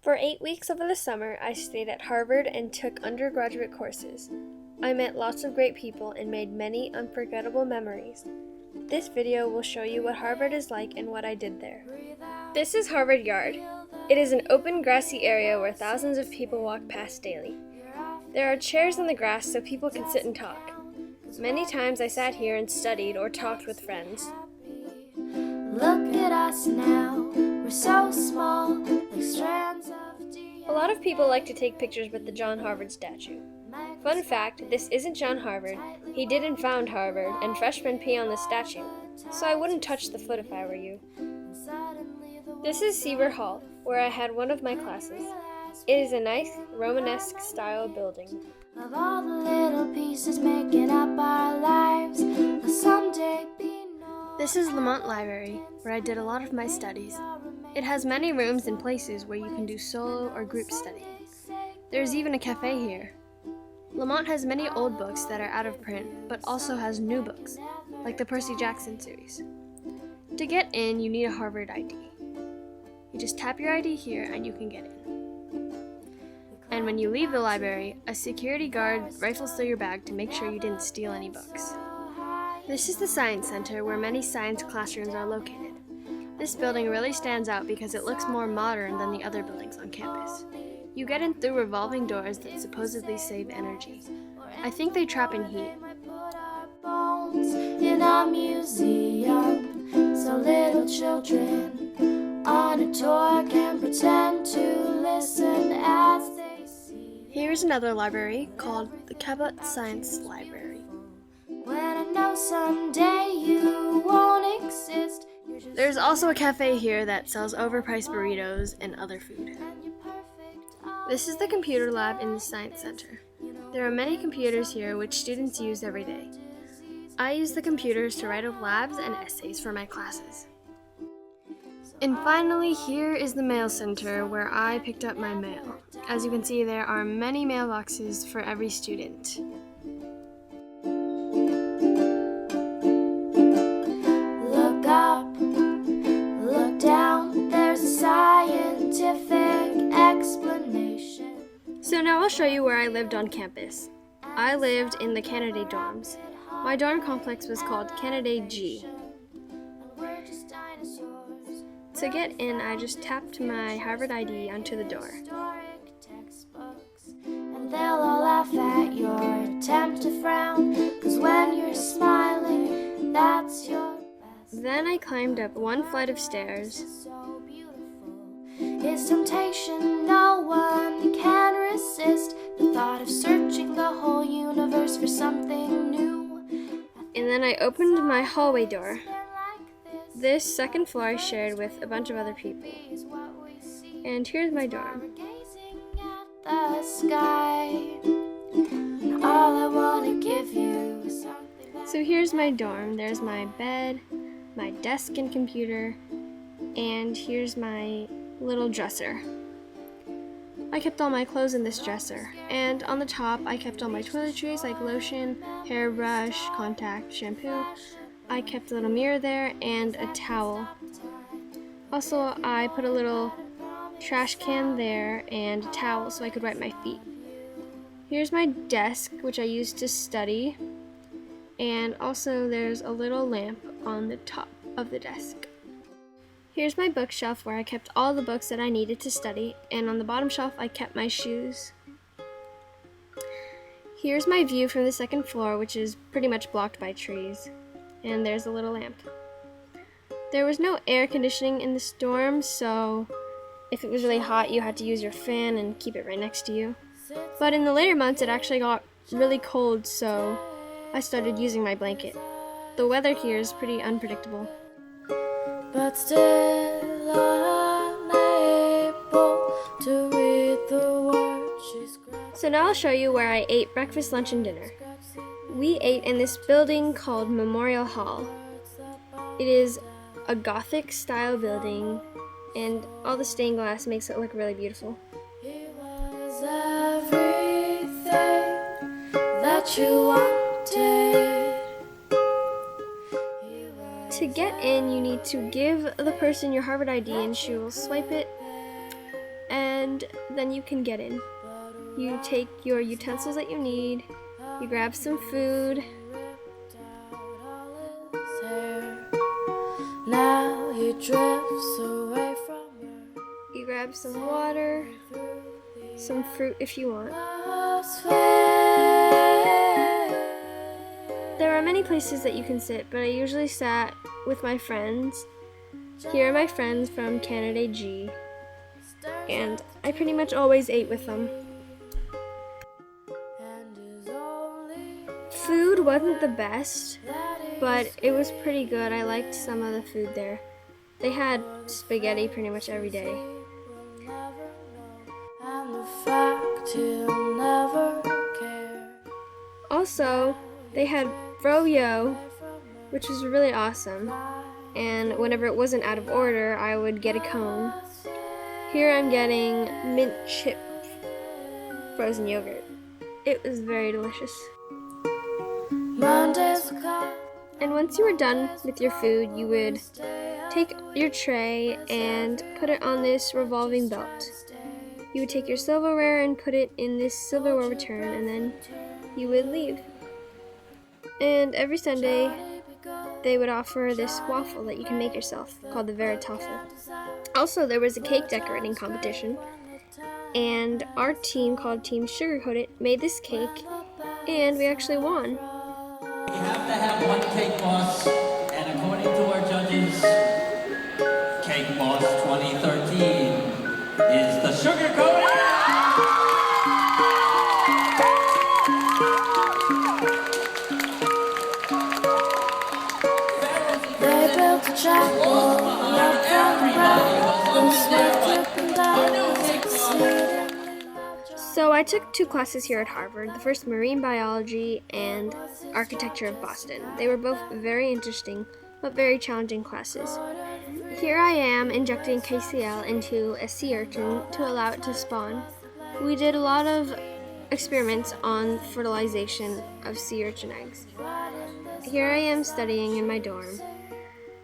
For 8 weeks over the summer, I stayed at Harvard and took undergraduate courses. I met lots of great people and made many unforgettable memories. This video will show you what Harvard is like and what I did there. This is Harvard Yard. It is an open, grassy area where thousands of people walk past daily. There are chairs in the grass so people can sit and talk. Many times I sat here and studied or talked with friends. Look at us now, we're so small, like strands of deer. A lot of people like to take pictures with the John Harvard statue. Fun fact, this isn't John Harvard. He didn't found Harvard, and freshmen pee on the statue, so I wouldn't touch the foot if I were you. This is Seaver Hall, where I had one of my classes. It is a nice Romanesque style building. Of all the little pieces making up our lives, will someday be known. This is Lamont Library, where I did a lot of my studies. It has many rooms and places where you can do solo or group study. There's even a cafe here. Lamont has many old books that are out of print, but also has new books, like the Percy Jackson series. To get in, you need a Harvard ID. You just tap your ID here and you can get in. And when you leave the library, a security guard rifles through your bag to make sure you didn't steal any books. This is the Science Center, where many science classrooms are located. This building really stands out because it looks more modern than the other buildings on campus. You get in through revolving doors that supposedly save energy. I think they trap in heat. Bones in a museum, so little children on a tour can pretend to listen as they see. Here's another library called the Cabot Science Library. When I know someday you won't exist, There's also a cafe here that sells overpriced burritos and other food. This is the computer lab in the Science Center. There are many computers here which students use every day. I use the computers to write up labs and essays for my classes. And finally, here is the mail center where I picked up my mail. As you can see, there are many mailboxes for every student. look up, look down, there's a scientific explanation. So now I'll show you where I lived on campus. I lived in the candidate dorms. My dorm complex was called Candidate G. We're just dinosaurs. To get in, I just tapped my Harvard ID onto the door. Historic textbooks, and they'll all laugh at your attempt to frown, 'cause when you're smiling, that's your best. Then I climbed up one flight of stairs. So beautiful, it's temptation no one can resist. The thought of searching the whole universe for something new. And then I opened my hallway door. This second floor I shared with a bunch of other people. And here's my dorm. Gazing at the sky, and all I want to give you is something that So here's my dorm. There's my bed, my desk and computer, and here's my little dresser. I kept all my clothes in this dresser, and on the top I kept all my toiletries like lotion, hairbrush, contact, shampoo. I kept a little mirror there and a towel. Also, I put a little trash can there and a towel so I could wipe my feet. Here's my desk, which I used to study, and also there's a little lamp on the top of the desk. Here's my bookshelf where I kept all the books that I needed to study, and on the bottom shelf I kept my shoes. Here's my view from the second floor, which is pretty much blocked by trees, and there's a little lamp. There was no air conditioning in this dorm, so if it was really hot you had to use your fan and keep it right next to you. But in the later months it actually got really cold, so I started using my blanket. The weather here is pretty unpredictable. but still unable to read the words she's So now I'll show you where I ate breakfast, lunch, and dinner. We ate in this building called Memorial Hall. It is a Gothic style building, and all the stained glass makes it look really beautiful. He was everything that you wanted. To get in, you need to give the person your Harvard ID and she will swipe it, and and then you can get in. You take your utensils that you need, you grab some food. Now he drifts away from her. You grab some water, some fruit if you want. There are many places that you can sit, but I usually sat with my friends. Here are my friends from Canada G, and I pretty much always ate with them. Food wasn't the best, but it was pretty good. I liked some of the food there. They had spaghetti pretty much every day. Also, they had froyo, which was really awesome. And whenever it wasn't out of order, I would get a cone. Here I'm getting mint chip frozen yogurt. It was very delicious. And once you were done with your food, you would take your tray and put it on this revolving belt. You would take your silverware and put it in this silverware return, and then you would leave. And every Sunday, they would offer this waffle that you can make yourself, called the Veritaffel. Also, there was a cake decorating competition, and our team, called Team Sugarcoat It, made this cake, and we actually won. We have to have one cake boss, and according to our judges, Cake Boss 2013 is the Sugarcoat It! They built a chapel, not from So I took 2 classes here at Harvard, the first marine biology and architecture of Boston. They were both very interesting, but very challenging classes. Here I am injecting KCl into a sea urchin to allow it to spawn. We did a lot of experiments on fertilization of sea urchin eggs. Here I am studying in my dorm.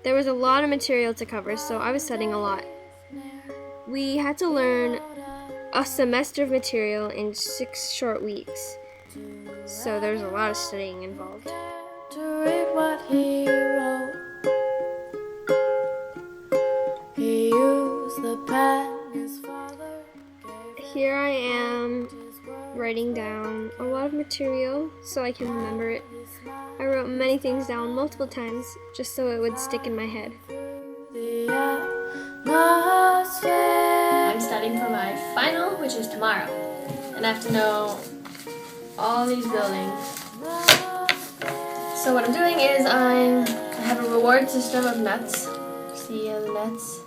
There was a lot of material to cover, so I was studying a lot. We had to learn a semester of material in 6 short weeks, so there's a lot of studying involved. to read what he wrote. He used the pen his father gave. Here I am writing down a lot of material so I can remember it. I wrote many things down multiple times just so it would stick in my head. The atmosphere. I'm studying for my final, which is tomorrow, and I have to know all these buildings. So what I'm doing is I have a reward system of nuts. See the nuts,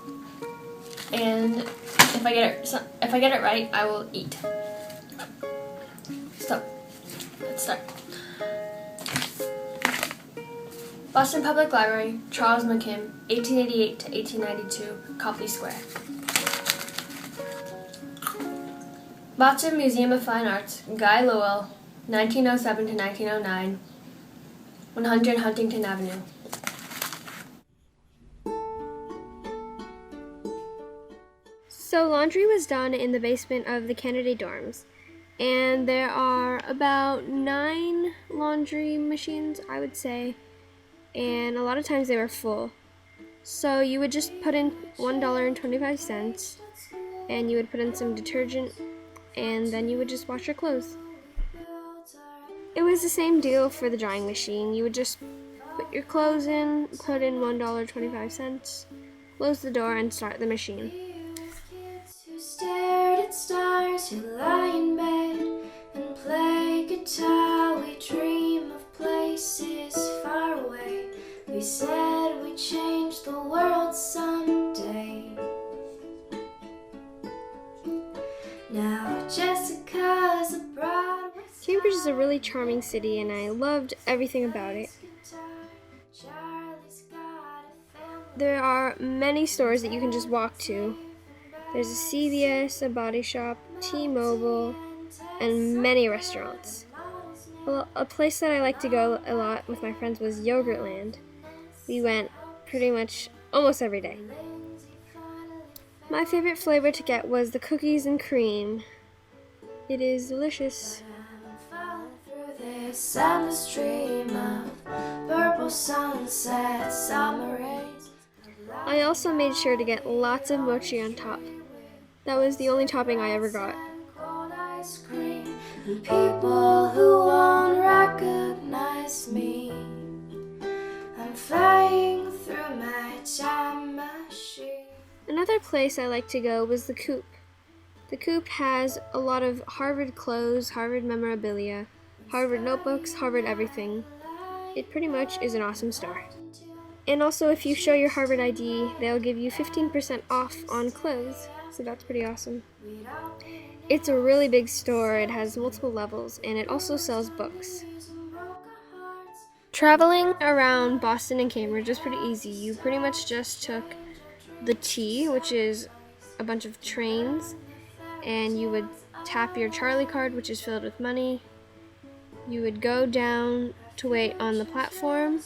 and if I get it right, I will eat. So let's start. Boston Public Library, Charles McKim, 1888 to 1892, Copley Square. Boston Museum of Fine Arts, Guy Lowell, 1907 to 1909, 100 Huntington Avenue. So laundry was done in the basement of the Kennedy dorms, and there are about 9 laundry machines, I would say, and a lot of times they were full. So you would just put in $1.25, and you would put in some detergent, and then you would just wash your clothes. It was the same deal for the drying machine. You would just put your clothes in, put in $1.25, close the door, and start the machine. Who stared at stars, who lie in bed and play guitar. We dream of places far away. We said we'd change the world someday. Now Jessica's abroad. Cambridge is a really charming city, and I loved everything about it. There are many stores that you can just walk to. There's a CVS, a Body Shop, T-Mobile, and many restaurants. Well, a place that I like to go a lot with my friends was Yogurtland. We went pretty much almost every day. My favorite flavor to get was the cookies and cream. It is delicious. This endless stream of purple sunset, summer rays. I also made sure to get lots of mochi on top. That was the only topping I ever got. Cold ice cream and people who won't recognize me. I'm flying through my time machine. Another place I like to go was the Coop. The Coop has a lot of Harvard clothes, Harvard memorabilia, Harvard notebooks, Harvard everything. It pretty much is an awesome store. And also, if you show your Harvard ID, they'll give you 15% off on clothes, so that's pretty awesome. It's a really big store, it has multiple levels, and it also sells books. Traveling around Boston and Cambridge was pretty easy. You pretty much just took the T, which is a bunch of trains, and you would tap your Charlie card, which is filled with money. You would go down to wait on the platform,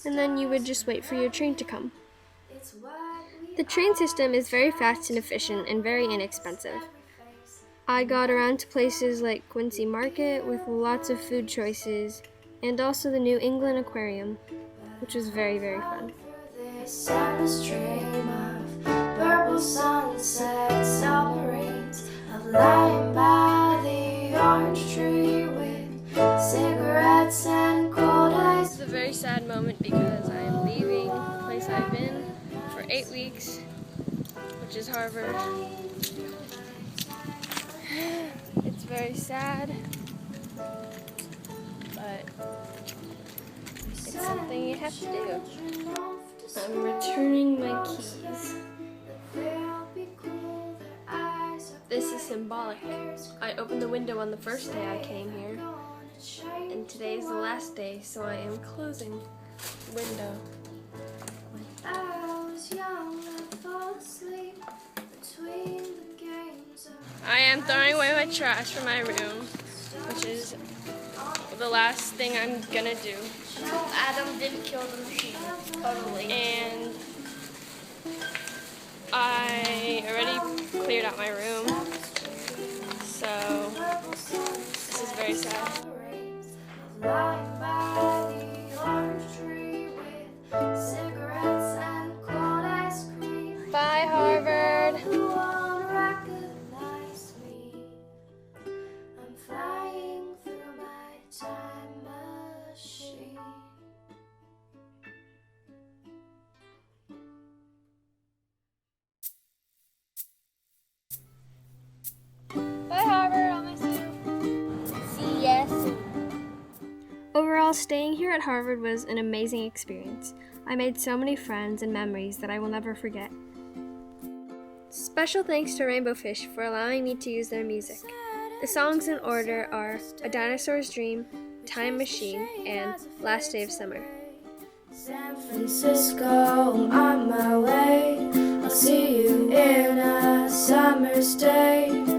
and then you would just wait for your train to come. The train system is very fast and efficient and very inexpensive. I got around to places like Quincy Market with lots of food choices, and also the New England Aquarium, which was very, very fun. This endless stream of purple sunset, summer rains, of lying by the orange tree with cigarettes and cold ice. It's a very sad moment because I am leaving the place I've been for 8 weeks, which is Harvard. It's very sad, but it's something you have to do. I'm returning my keys. This is symbolic. I opened the window on the first day I came here, and today is the last day, so I am closing the window. I am throwing away my trash from my room, which is the last thing I'm gonna do. Adam didn't kill the machine, totally. And I already cleared out my room, so this is very sad. Bye, Harvard. Bye, Harvard. I'll miss you. See, yes. Overall, staying here at Harvard was an amazing experience. I made so many friends and memories that I will never forget. Special thanks to Rainbow Fish for allowing me to use their music. The songs in order are A Dinosaur's Dream, Time Machine, and Last Day of Summer. San Francisco, I'm on my way. I'll see you in a summer's day.